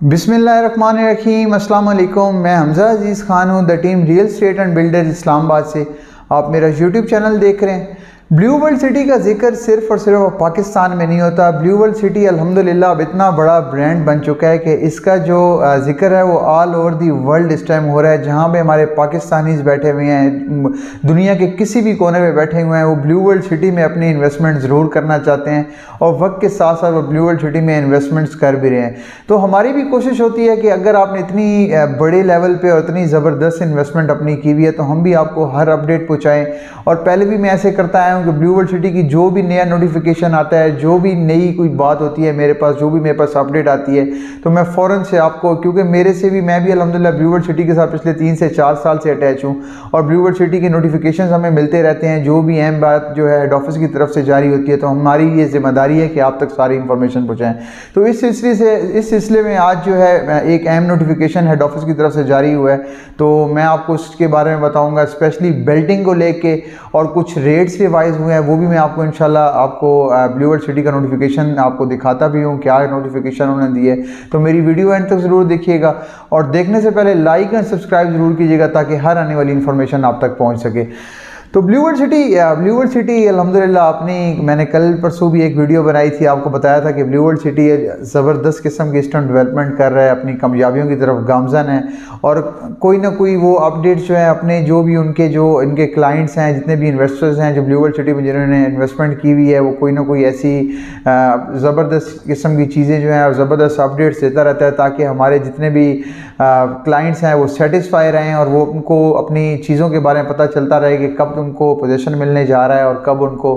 बिस्मिल्लाहिर्रहमानिर्रहीम, अस्सलाम वालेकुम। मैं हमज़ा अजीज़ ख़ान हूँ, the team real estate and builders Islamabad से। आप मेरा यूट्यूब चैनल देख रहे हैं। ब्लू वर्ल्ड सिटी का जिक्र सिर्फ़ और सिर्फ पाकिस्तान में नहीं होता। ब्लू वर्ल्ड सिटी अल्हम्दुलिल्लाह अब इतना बड़ा ब्रांड बन चुका है कि इसका जो जिक्र है वो ऑल ओवर दी वर्ल्ड इस टाइम हो रहा है। जहाँ पे हमारे पाकिस्तानीज़ बैठे हुए हैं, दुनिया के किसी भी कोने में बैठे हुए हैं, वो ब्लू वर्ल्ड सिटी में अपनी इन्वेस्टमेंट ज़रूर करना चाहते हैं और वक्त के साथ साथ वो ब्लू वर्ल्ड सिटी में इन्वेस्टमेंट्स कर भी रहे हैं। तो हमारी भी कोशिश होती है कि अगर आपने इतनी बड़े लेवल पर और इतनी ज़बरदस्त इन्वेस्टमेंट अपनी की हुई है तो हम भी आपको हर अपडेट पहुँचाएँ। और पहले भी मैं ऐसे करता आया हूँ कि ब्लू वर्ल्ड सिटी की जो भी नया नोटिफिकेशन आता है, जो भी नई कोई बात होती है मेरे पास, जो भी मेरे पास अपडेट आती है, तो मैं फ़ौरन से आपको, क्योंकि मैं भी अल्हम्दुलिल्लाह ब्लू वर्ल्ड सिटी के साथ पिछले 3 से 4 साल से अटैच हूँ और ब्लू वर्ल्ड सिटी के नोटिफिकेशन हमें मिलते रहते हैं। जो भी अहम बात जो है हेड ऑफिस की तरफ से जारी होती है तो हमारी ये जिम्मेदारी है कि आप तक सारी इन्फॉर्मेशन पहुँचाएँ। तो इस सिलसिले में आज जो है एक अहम नोटिफिकेशन हेड ऑफिस की तरफ से जारी हुआ है, तो मैं आपको उसके बारे में बताऊँगा, स्पेशली बेल्टिंग को लेके, और कुछ रेट्स रिवाइज हुए हैं वो भी मैं आपको इंशाल्लाह आपको ब्लू वर्ल्ड सिटी का नोटिफिकेशन आपको दिखाता भी हूँ, क्या नोटिफिकेशन उन्होंने दिए। तो मेरी वीडियो एंड तक ज़रूर देखिएगा और देखने से पहले लाइक एंड सब्सक्राइब ज़रूर कीजिएगा ताकि हर आने वाली इन्फॉर्मेशन आप तक पहुँच सके। तो ब्लू वर्ल्ड सिटी अल्हम्दुलिल्लाह मैंने कल परसों भी एक वीडियो बनाई थी, आपको बताया था कि ब्लू वर्ल्ड सिटी ज़बरदस्त किस्म की इस्टर्न डेवलपमेंट कर रहा है, अपनी कामयाबियों की तरफ गामज़न है और कोई ना कोई वो अपडेट्स जो है अपने जो भी इनके क्लाइंट्स हैं, जितने भी इन्वेस्टर्स हैं जो ब्लू वर्ल्ड सिटी में जिन्होंने इन्वेस्टमेंट की हुई है, वो कोई ना कोई ऐसी ज़बरदस्त किस्म की चीज़ें जो हैं और ज़बरदस्त अपडेट्स देता रहता है ताकि हमारे जितने भी क्लाइंट्स हैं वो सेटिस्फाई रहें और वो उनको अपनी चीज़ों के बारे में पता चलता रहे कि कब उनको पोजीशन मिलने जा रहा है और कब उनको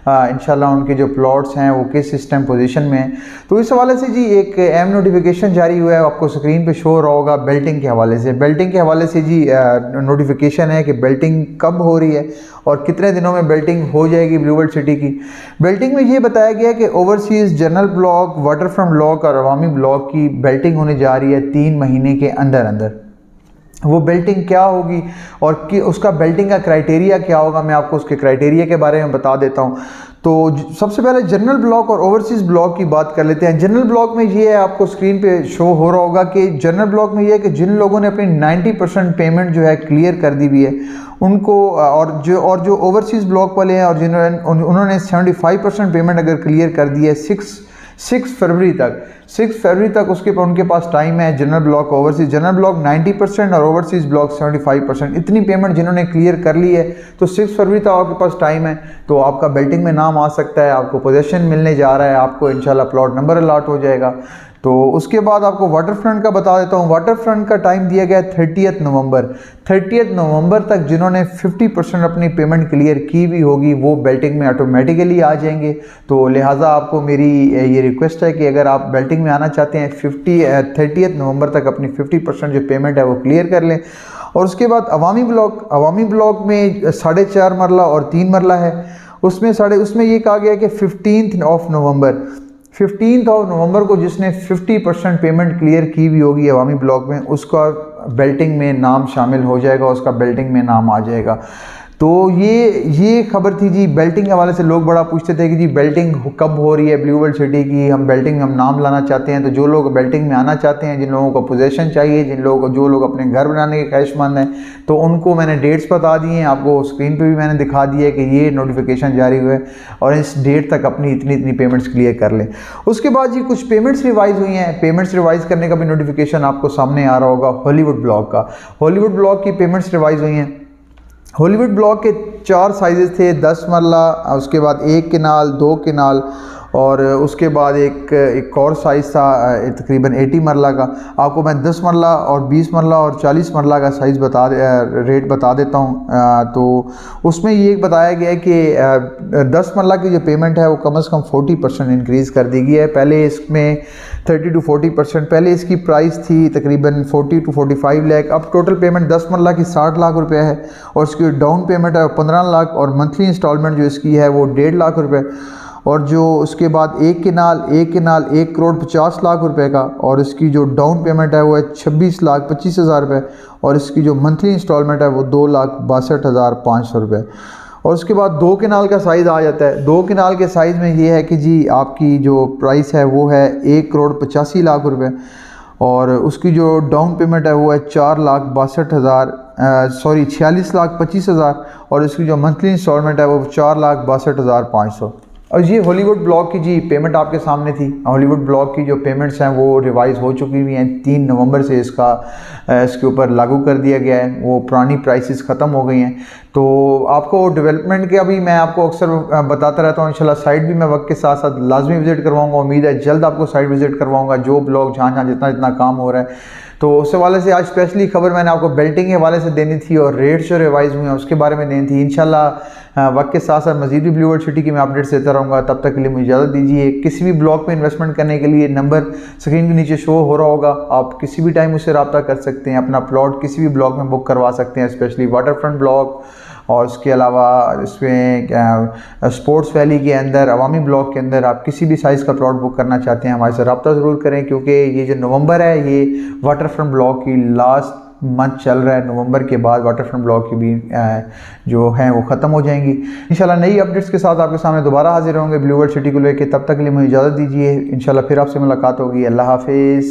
इंशाल्लाह उनके जो प्लॉट्स हैं वो किस सिस्टम पोजीशन में हैं। तो इस हवाले से जी एक अहम नोटिफिकेशन जारी हुआ है, आपको स्क्रीन पे शो हो रहा होगा। बेल्टिंग के हवाले से जी नोटिफिकेशन है कि बेल्टिंग कब हो रही है और कितने दिनों में बेल्टिंग हो जाएगी ब्लू वर्ल्ड सिटी की। बेल्टिंग में ये बताया गया है कि overseas general block, water front block और अवामी ब्लॉक की बेल्टिंग होने जा रही है 3 महीने के अंदर अंदर। वो बेल्टिंग क्या होगी और कि उसका बेल्टिंग का क्राइटेरिया क्या होगा, मैं आपको उसके क्राइटेरिया के बारे में बता देता हूँ। तो सबसे पहले जनरल ब्लॉक और ओवरसीज़ ब्लॉक की बात कर लेते हैं। जनरल ब्लॉक में ये है, आपको स्क्रीन पे शो हो रहा होगा कि जनरल ब्लॉक में ये है कि जिन लोगों ने अपनी 90% पेमेंट जो है क्लियर कर दी हुई है उनको, और जो ओवरसीज़ ब्लॉक वाले हैं और उन्होंने 75% पेमेंट अगर क्लियर कर दी है 6 फरवरी तक उसके पर उनके पास टाइम है। General block, overseas, general block 90% और ओवरसीज़ ब्लॉक 75%, इतनी पेमेंट जिन्होंने क्लियर कर ली है तो 6 फरवरी तक आपके पास टाइम है। तो आपका बेल्टिंग में नाम आ सकता है, आपको पोजीशन मिलने जा रहा है, आपको इंशाल्लाह प्लॉट नंबर अलॉट हो जाएगा। तो उसके बाद आपको वाटर फ्रंट का बता देता हूँ। वाटर फ्रंट का टाइम दिया गया है 30 नवंबर तक जिन्होंने 50% अपनी पेमेंट क्लियर की हुई होगी वो बेल्टिंग में ऑटोमेटिकली आ जाएंगे। तो लिहाजा आपको मेरी ये रिक्वेस्ट है कि अगर आप बेल्टिंग में आना चाहते हैं 30 नवंबर तक अपनी 50% जो पेमेंट है वो क्लियर कर लें। और उसके बाद अवामी ब्लॉक में 4.5 मरला और 3 मरला है। उसमें ये कहा गया है कि 15 नवंबर को जिसने 50% पेमेंट क्लियर की हुई होगी अवामी ब्लॉक में, उसका बेल्टिंग में नाम शामिल हो जाएगा, उसका बेल्टिंग में नाम आ जाएगा। तो ये खबर थी जी बेल्टिंग के हवाले से। लोग बड़ा पूछते थे कि जी बेल्टिंग कब हो रही है ब्लू वर्ल्ड सिटी की, हम बेल्टिंग में हम नाम लाना चाहते हैं। तो जो लोग बेल्टिंग में आना चाहते हैं, जिन लोगों को पोजीशन चाहिए, जो लोग अपने घर बनाने के ख्वाहिशमंद हैं, तो उनको मैंने डेट्स बता दिए हैं, आपको स्क्रीन पे भी मैंने दिखा दिया है कि ये नोटिफिकेशन जारी हुआ है और इस डेट तक अपनी इतनी पेमेंट्स क्लियर कर लें। उसके बाद जी कुछ पेमेंट्स रिवाइज हुई हैं। पेमेंट्स रिवाइज करने का भी नोटिफिकेशन आपको सामने आ रहा होगा। हॉलीवुड ब्लॉक की पेमेंट्स रिवाइज हुई हैं। हॉलीवुड ब्लॉक के 4 साइजेस थे, 10 मरला, उसके बाद 1 किनाल, 2 किनाल और उसके बाद एक और साइज़ था तकरीबन 80 मरला का। आपको मैं 10 मरला और 20 मरला और 40 मरला का साइज़ रेट बता देता हूँ। तो उसमें ये बताया गया है कि 10 मरला की जो पेमेंट है वो कम से कम 40% इंक्रीज़ कर दी गई है। पहले इसमें 30 to 40%, पहले इसकी प्राइस थी तकरीबन 40 to 45 लाख। अब टोटल पेमेंट 10 मरला की 60 लाख रुपये है और इसकी डाउन पेमेंट है 15 लाख और मंथली इंस्टॉलमेंट जो इसकी है वो 1.5 लाख रुपये। और जो उसके बाद 1 किनाल 1 करोड़ 50 लाख रुपए का और इसकी जो डाउन पेमेंट है वो है 26,25,000 रुपये और इसकी जो मंथली इंस्टॉलमेंट है वो 2,62,500 रुपये। और उसके बाद 2 किनाल का साइज़ आ जाता है। 2 किनाल के साइज़ में ये है कि जी आपकी जो प्राइस है वो है 1 करोड़ 85 लाख रुपये और उसकी जो डाउन पेमेंट है वो है 46,25,000 और इसकी जो मंथली इंस्टॉलमेंट है वो 4,62,500। और ये हॉलीवुड ब्लॉक की जी पेमेंट आपके सामने थी। हॉलीवुड ब्लॉक की जो पेमेंट्स हैं वो रिवाइज़ हो चुकी हुई हैं। 3 नवंबर से इसके ऊपर लागू कर दिया गया है। वो पुरानी प्राइसेस ख़त्म हो गई हैं। तो आपको डेवलपमेंट के अभी मैं आपको अक्सर बताता रहता हूँ। इंशाल्लाह साइट भी मैं वक्त के साथ साथ लाजमी विज़िट करवाऊँगा। उम्मीद है जल्द आपको साइट विज़िट करवाऊँगा। जो ब्लॉक जहाँ जितना जितना काम हो रहा है, तो उस हवाले से आज स्पेशली खबर मैंने आपको बेल्टिंग के हवाले से देनी थी और रेट्स जो रिवाइज़ हुए हैं उसके बारे में देनी थी। इंशाल्लाह वक्त के साथ साथ मज़ीद भी ब्लू वर्ल्ड सिटी की मैं अपडेट्स देता रहूँगा। तब तक के लिए मुझे इजाज़त दीजिए। किसी भी ब्लॉक में इन्वेस्टमेंट करने के लिए नंबर स्क्रीन के नीचे शो हो रहा होगा, आप किसी भी टाइम उससे रब्ता कर सकते हैं। अपना प्लॉट किसी भी ब्लॉक में बुक करवा सकते हैं, स्पेशली वाटर फ्रंट ब्लॉक और उसके अलावा इसमें स्पोर्ट्स वैली के अंदर, अवामी ब्लॉक के अंदर आप किसी भी साइज़ का प्लॉट बुक करना चाहते हैं हमारे से रब्ता ज़रूर करें, क्योंकि ये जो नवंबर है ये वाटर फ्रंट ब्लॉक की लास्ट मंथ चल रहा है। नवंबर के बाद वाटर फ्रंट ब्लॉक की भी जो हैं वो ख़त्म हो जाएंगी। इंशाल्लाह नई अपडेट्स के साथ आपके सामने दोबारा हाजिर होंगे ब्लू वर्ल्ड सिटी को लेकर। तब तक के लिए मुझे इजाज़त दीजिए। इंशाल्लाह फिर आपसे मुलाकात होगी। अल्लाह हाफिज़।